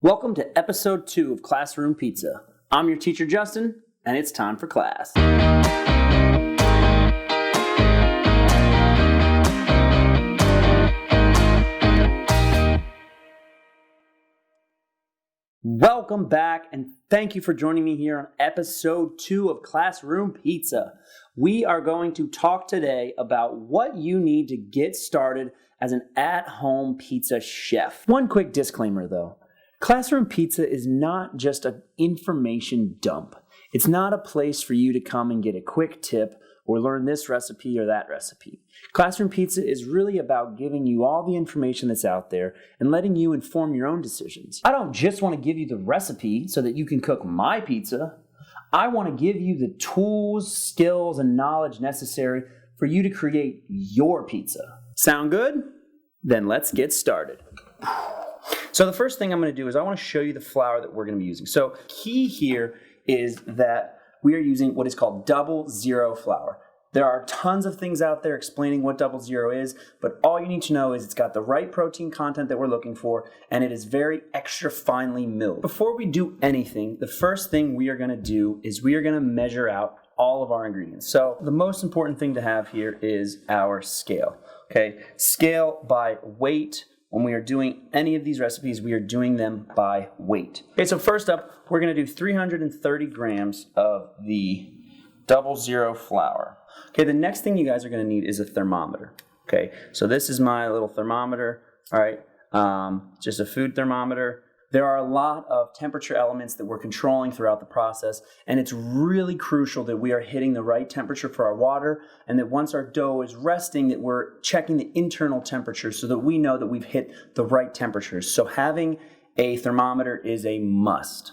Welcome to episode 2 of Classroom Pizza. I'm your teacher, Justin, and it's time for class. Welcome back, and thank you for joining me here on episode 2 of Classroom Pizza. We are going to talk today about what you need to get started as an at-home pizza chef. One quick disclaimer though. Classroom Pizza is not just an information dump. It's not a place for you to come and get a quick tip or learn this recipe or that recipe. Classroom Pizza is really about giving you all the information that's out there and letting you inform your own decisions. I don't just want to give you the recipe so that you can cook my pizza. I want to give you the tools, skills, and knowledge necessary for you to create your pizza. Sound good? Then let's get started. So the first thing I'm going to do is I want to show you the flour that we're going to be using. So key here is that we are using what is called 00 flour. There are tons of things out there explaining what 00 is, but all you need to know is it's got the right protein content that we're looking for, and it is very extra finely milled. Before we do anything, the first thing we are going to do is we are going to measure out all of our ingredients. So the most important thing to have here is our scale. Okay, scale by weight. When we are doing any of these recipes, we are doing them by weight. Okay, so first up, we're going to do 330 grams of the 00 flour. Okay, the next thing you guys are going to need is a thermometer. Okay, so this is my little thermometer. All right, just a food thermometer. There are a lot of temperature elements that we're controlling throughout the process, and it's really crucial that we are hitting the right temperature for our water, and that once our dough is resting, that we're checking the internal temperature so that we know that we've hit the right temperatures. So having a thermometer is a must.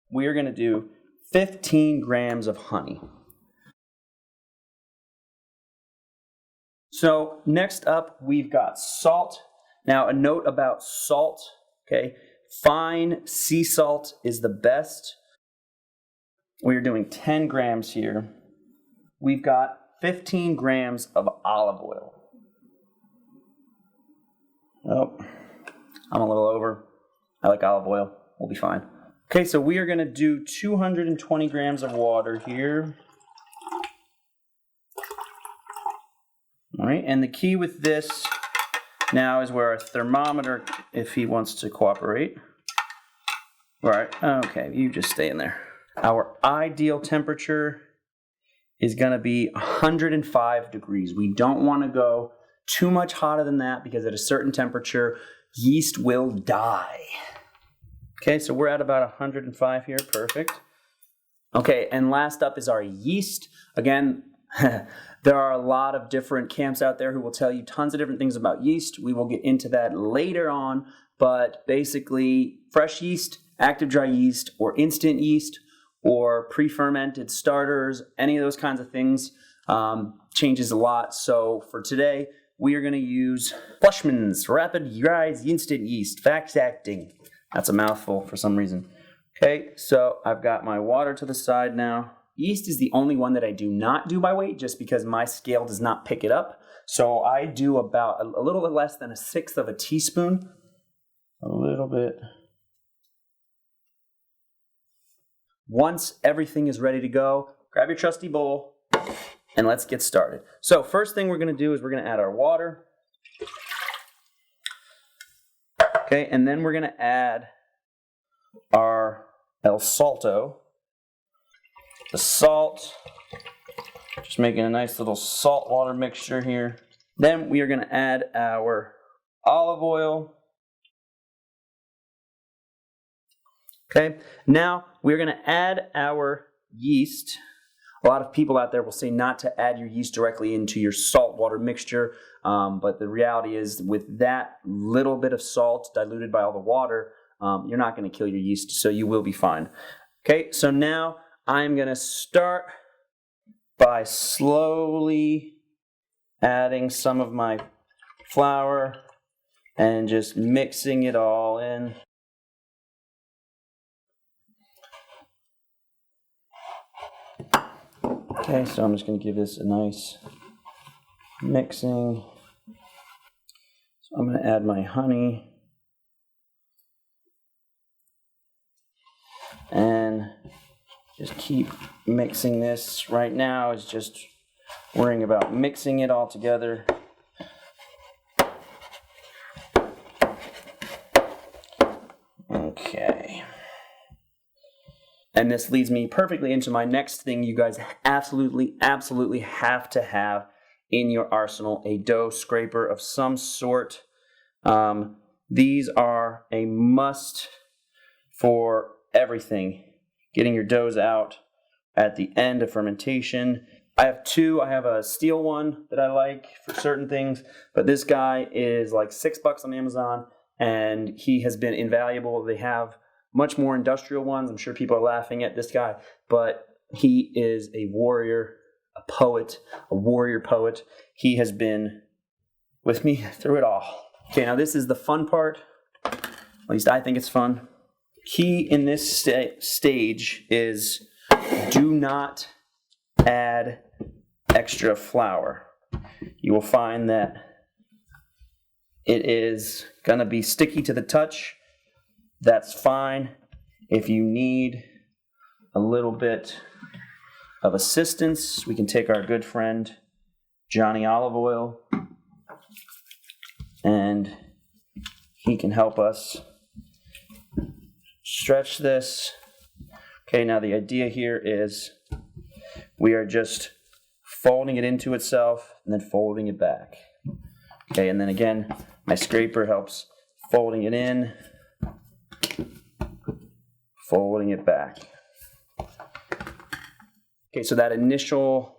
We are going to do 15 grams of honey. So next up, we've got salt. Now a note about salt. Okay, fine sea salt is the best. We're doing 10 grams here. We've got 15 grams of olive oil. Oh, I'm a little over. I like olive oil. We'll be fine. Okay, so we are going to do 220 grams of water here. All right, and the key with this now is where our thermometer, if he wants to cooperate. All right, okay, you just stay in there. Our ideal temperature is going to be 105 degrees. We don't want to go too much hotter than that because at a certain temperature, yeast will die. Okay, so we're at about 105 here, perfect. Okay, and last up is our yeast. Again, there are a lot of different camps out there who will tell you tons of different things about yeast. We will get into that later on, but basically fresh yeast, active dry yeast, or instant yeast, or pre-fermented starters, any of those kinds of things changes a lot. So for today, we are going to use Fleischmann's Rapid Rise Instant Yeast, fast acting. That's a mouthful for some reason. Okay, so I've got my water to the side now. Yeast is the only one that I do not do by weight just because my scale does not pick it up. So I do about a little bit less than 1/6 of a teaspoon. A little bit. Once everything is ready to go, grab your trusty bowl and let's get started. So first thing we're going to do is we're going to add our water. Okay, and then we're going to add our El Salto. The salt, just making a nice little salt water mixture here. Then we are going to add our olive oil. Okay, now we're going to add our yeast. A lot of people out there will say not to add your yeast directly into your salt water mixture, but the reality is with that little bit of salt diluted by all the water, you're not going to kill your yeast, so you will be fine. Okay, so now I'm going to start by slowly adding some of my flour and just mixing it all in. Okay, so I'm just going to give this a nice mixing. So I'm going to add my honey. And just keep mixing this. Right now is just worrying about mixing it all together. Okay. And this leads me perfectly into my next thing you guys absolutely have to have in your arsenal, a dough scraper of some sort. These are a must for everything. Getting your doughs out at the end of fermentation. I have two. I have a steel one that I like for certain things, but this guy is like $6 on Amazon, and he has been invaluable. They have much more industrial ones. I'm sure people are laughing at this guy, but he is a warrior, a poet, a warrior poet. He has been with me through it all. Okay, now this is the fun part. At least I think it's fun. Key in this stage is do not add extra flour. You will find that it is going to be sticky to the touch. That's fine. If you need a little bit of assistance, we can take our good friend Johnny Olive Oil, and he can help us stretch this. Okay, now the idea here is we are just folding it into itself and then folding it back. Okay, and then again, my scraper helps folding it in, folding it back. Okay, so that initial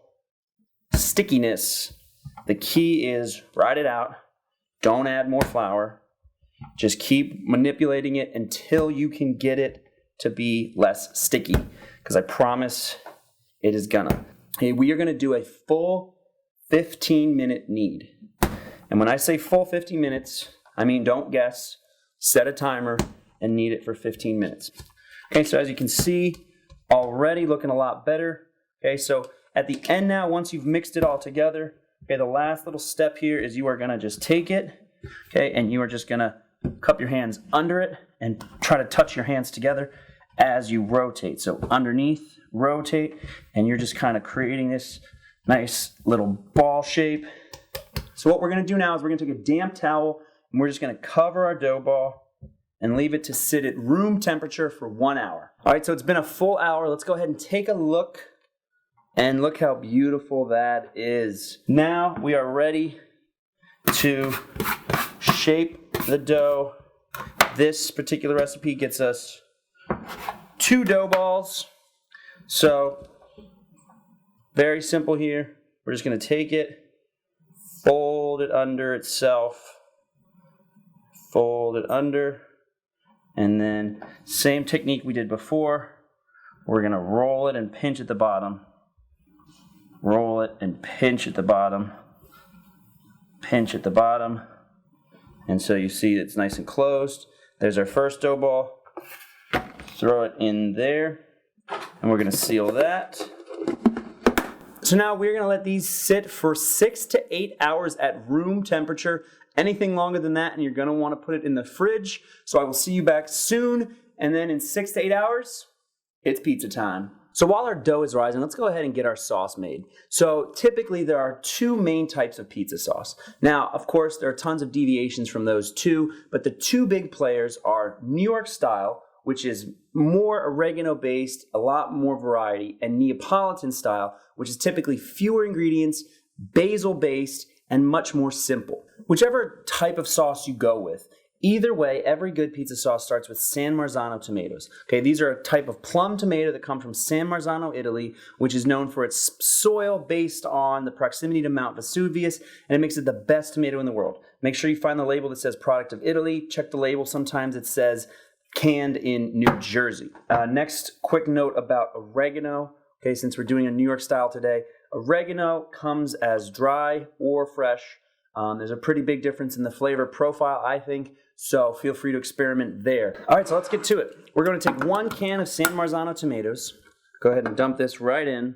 stickiness, the key is ride it out. Don't add more flour. Just keep manipulating it until you can get it to be less sticky, because I promise it is gonna. Okay, we are gonna do a full 15-minute knead. And when I say full 15 minutes, I mean don't guess. Set a timer and knead it for 15 minutes. Okay, so as you can see, already looking a lot better. Okay, so at the end now, once you've mixed it all together, okay, the last little step here is you are gonna just take it, okay, and you are just gonna cup your hands under it and try to touch your hands together as you rotate. So underneath, rotate, and you're just kind of creating this nice little ball shape. So what we're going to do now is we're going to take a damp towel and we're just going to cover our dough ball and leave it to sit at room temperature for 1 hour. All right, so it's been a full hour. Let's go ahead and take a look, and look how beautiful that is. Now we are ready to shape the dough. This particular recipe gets us 2 dough balls. So very simple here. We're just going to take it, fold it under itself, fold it under, and then same technique we did before. We're going to roll it and pinch at the bottom. Roll it and pinch at the bottom. Pinch at the bottom. And so you see it's nice and closed. There's our first dough ball. Throw it in there, and we're going to seal that. So now we're going to let these sit for 6 to 8 hours at room temperature. Anything longer than that, and you're going to want to put it in the fridge. So I will see you back soon, and then in 6 to 8 hours, it's pizza time. So while our dough is rising, let's go ahead and get our sauce made. So typically there are 2 main types of pizza sauce. Now, of course, there are tons of deviations from those 2, but the 2 big players are New York style, which is more oregano based, a lot more variety, and Neapolitan style, which is typically fewer ingredients, basil based, and much more simple. Whichever type of sauce you go with, either way, every good pizza sauce starts with San Marzano tomatoes. Okay, these are a type of plum tomato that come from San Marzano, Italy, which is known for its soil based on the proximity to Mount Vesuvius, and it makes it the best tomato in the world. Make sure you find the label that says product of Italy. Check the label. Sometimes it says canned in New Jersey. Next, quick note about oregano. Okay, since we're doing a New York style today, oregano comes as dry or fresh. There's a pretty big difference in the flavor profile, I think, so feel free to experiment there. All right, so let's get to it. We're going to take 1 can of San Marzano tomatoes. Go ahead and dump this right in.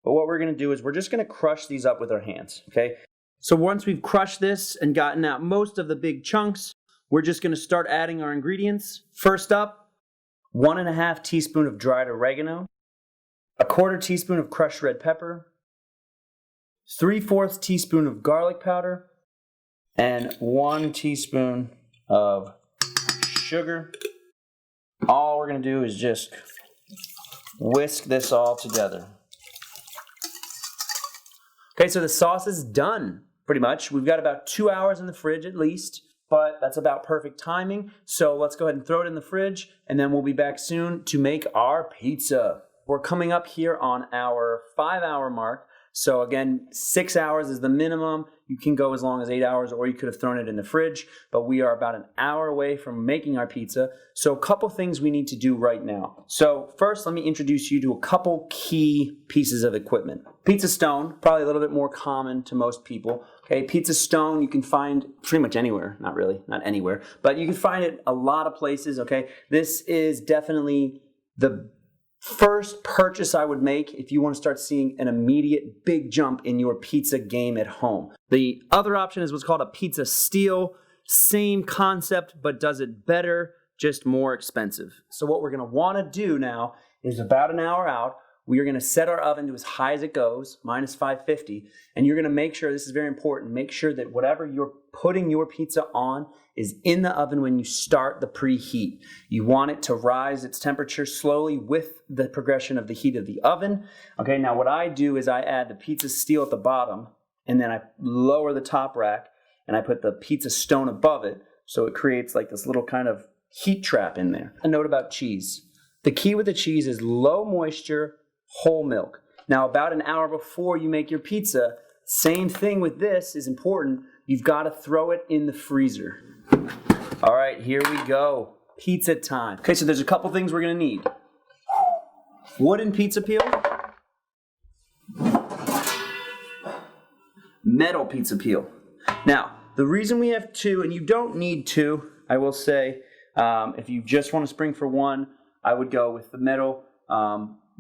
But what we're going to do is we're just going to crush these up with our hands, okay? So once we've crushed this and gotten out most of the big chunks, we're just going to start adding our ingredients. First up, 1½ teaspoon of dried oregano, 1/4 teaspoon of crushed red pepper, 3/4 teaspoon of garlic powder, and 1 teaspoon of sugar. All we're going to do is just whisk this all together. Okay, so the sauce is done, pretty much. We've got about 2 hours in the fridge at least, but that's about perfect timing. So let's go ahead and throw it in the fridge, and then we'll be back soon to make our pizza. We're coming up here on our 5-hour mark. So again, 6 hours is the minimum. You can go as long as 8 hours, or you could have thrown it in the fridge, but we are about an hour away from making our pizza. So a couple things we need to do right now. So first, let me introduce you to a couple key pieces of equipment. Pizza stone, probably a little bit more common to most people. Okay, pizza stone you can find pretty much anywhere. Not really, not anywhere, but you can find it a lot of places. Okay, this is definitely the first purchase I would make if you want to start seeing an immediate big jump in your pizza game at home. The other option is what's called a pizza steel. Same concept, but does it better, just more expensive. So what we're going to want to do now is about an hour out, we are going to set our oven to as high as it goes, minus 550, and you're going to make sure, this is very important, make sure that whatever you're putting your pizza on is in the oven when you start the preheat. You want it to rise its temperature slowly with the progression of the heat of the oven. Okay, now what I do is I add the pizza steel at the bottom, and then I lower the top rack, and I put the pizza stone above it, so it creates like this little kind of heat trap in there. A note about cheese. The key with the cheese is low moisture, whole milk. Now, about an hour before you make your pizza, same thing with this is important. You've got to throw it in the freezer. All right, here we go. Pizza time. Okay, so there's a couple things we're going to need. Wooden pizza peel. Metal pizza peel. Now, the reason we have two, and you don't need two, I will say, if you just want to spring for one, I would go with the metal.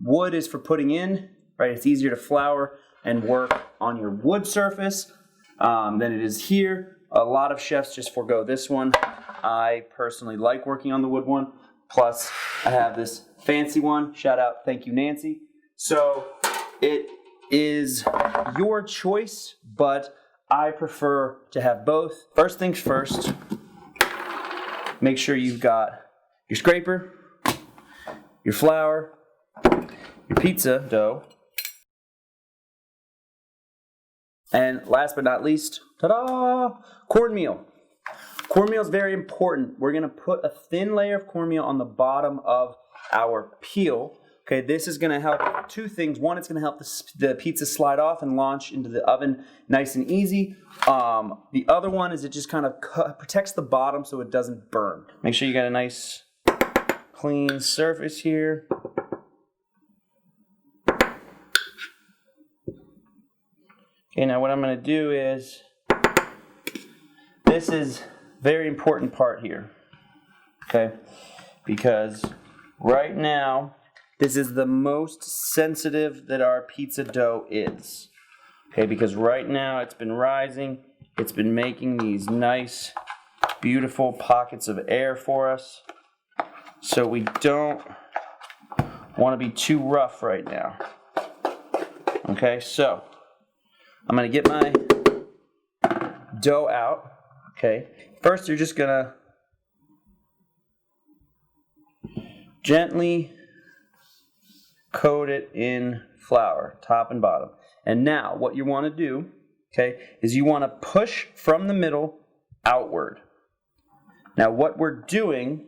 Wood is for putting in, right? It's easier to flour and work on your wood surface than it is here. A lot of chefs just forego this one. I personally like working on the wood one. Plus, I have this fancy one. Shout out, thank you, Nancy. So it is your choice, but I prefer to have both. First things first, make sure you've got your scraper, your flour, your pizza dough, and last but not least, ta-da, cornmeal. Cornmeal is very important. We're going to put a thin layer of cornmeal on the bottom of our peel. Okay, this is going to help two things. One, it's going to help the pizza slide off and launch into the oven nice and easy. The other one is it just kind of protects the bottom so it doesn't burn. Make sure you got a nice clean surface here. Okay, now what I'm going to do is, this is a very important part here, okay, because right now, this is the most sensitive that our pizza dough is, okay, because right now it's been rising, it's been making these nice, beautiful pockets of air for us, so we don't want to be too rough right now, okay, so I'm going to get my dough out, okay. First, you're just going to gently coat it in flour, top and bottom. And now, what you want to do, okay, is you want to push from the middle outward. Now, what we're doing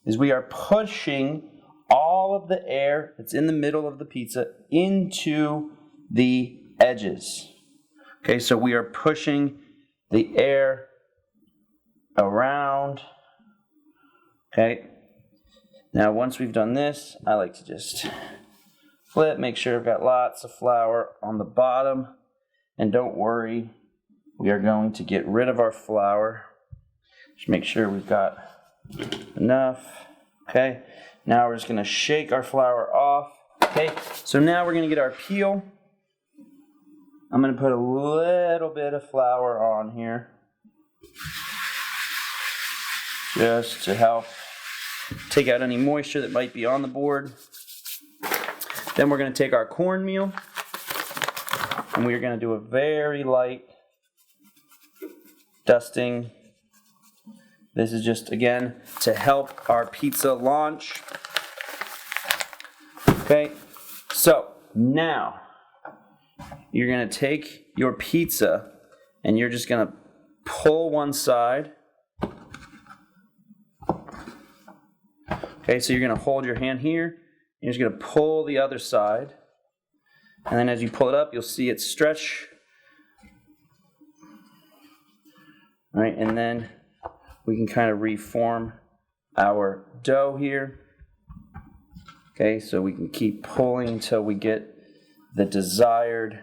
is we are pushing all of the air that's in the middle of the pizza into the edges. Okay, so we are pushing the air around. Okay, now once we've done this, I like to just flip, make sure I've got lots of flour on the bottom. And don't worry, we are going to get rid of our flour. Just make sure we've got enough. Okay, now we're just going to shake our flour off. Okay, so now we're going to get our peel. I'm going to put a little bit of flour on here just to help take out any moisture that might be on the board. Then we're going to take our cornmeal, and we're going to do a very light dusting. This is just, again, to help our pizza launch. Okay, so now you're going to take your pizza and you're just going to pull one side. Okay, so you're going to hold your hand here. You're just going to pull the other side. And then as you pull it up, you'll see it stretch. All right, and then we can kind of reform our dough here. Okay, so we can keep pulling until we get the desired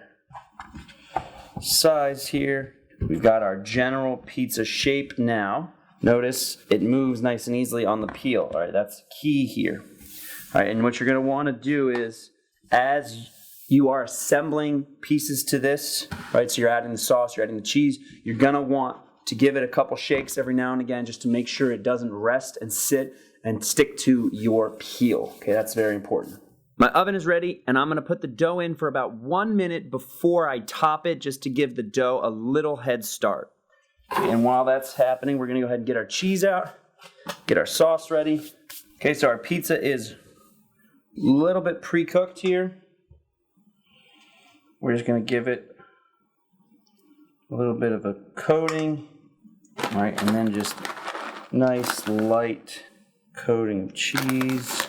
size here. We've got our general pizza shape now. Notice it moves nice and easily on the peel. All right, that's key here. All right, and what you're going to want to do is, as you are assembling pieces to this, right, so you're adding the sauce, you're adding the cheese, you're going to want to give it a couple shakes every now and again just to make sure it doesn't rest and sit and stick to your peel. Okay, that's very important. My oven is ready, and I'm going to put the dough in for about 1 minute before I top it, just to give the dough a little head start. Okay, and while that's happening, we're going to go ahead and get our cheese out, get our sauce ready. Okay, so our pizza is a little bit pre-cooked here. We're just going to give it a little bit of a coating. All right, and then just nice light coating of cheese.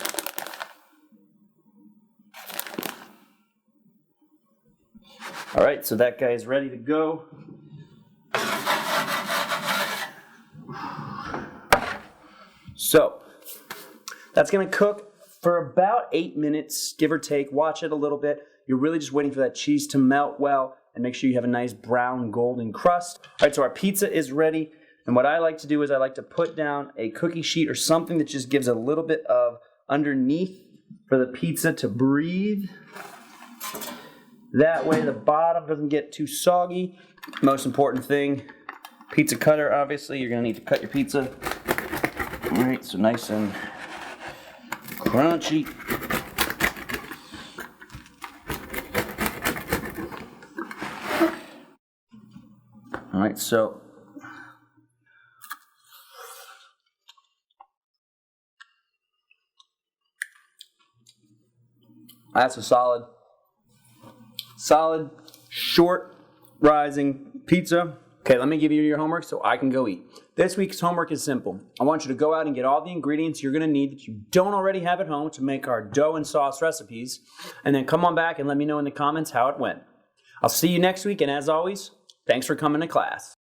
All right, so that guy is ready to go. So that's going to cook for about 8 minutes, give or take. Watch it a little bit. You're really just waiting for that cheese to melt well and make sure you have a nice brown golden crust. All right, so our pizza is ready. And what I like to do is I like to put down a cookie sheet or something that just gives a little bit of underneath for the pizza to breathe. That way the bottom doesn't get too soggy. Most important thing, pizza cutter, obviously. You're going to need to cut your pizza. All right, so nice and crunchy. All right, so that's a solid, short, rising pizza. Okay, let me give you your homework so I can go eat. This week's homework is simple. I want you to go out and get all the ingredients you're going to need that you don't already have at home to make our dough and sauce recipes, and then come on back and let me know in the comments how it went. I'll see you next week, and as always, thanks for coming to class.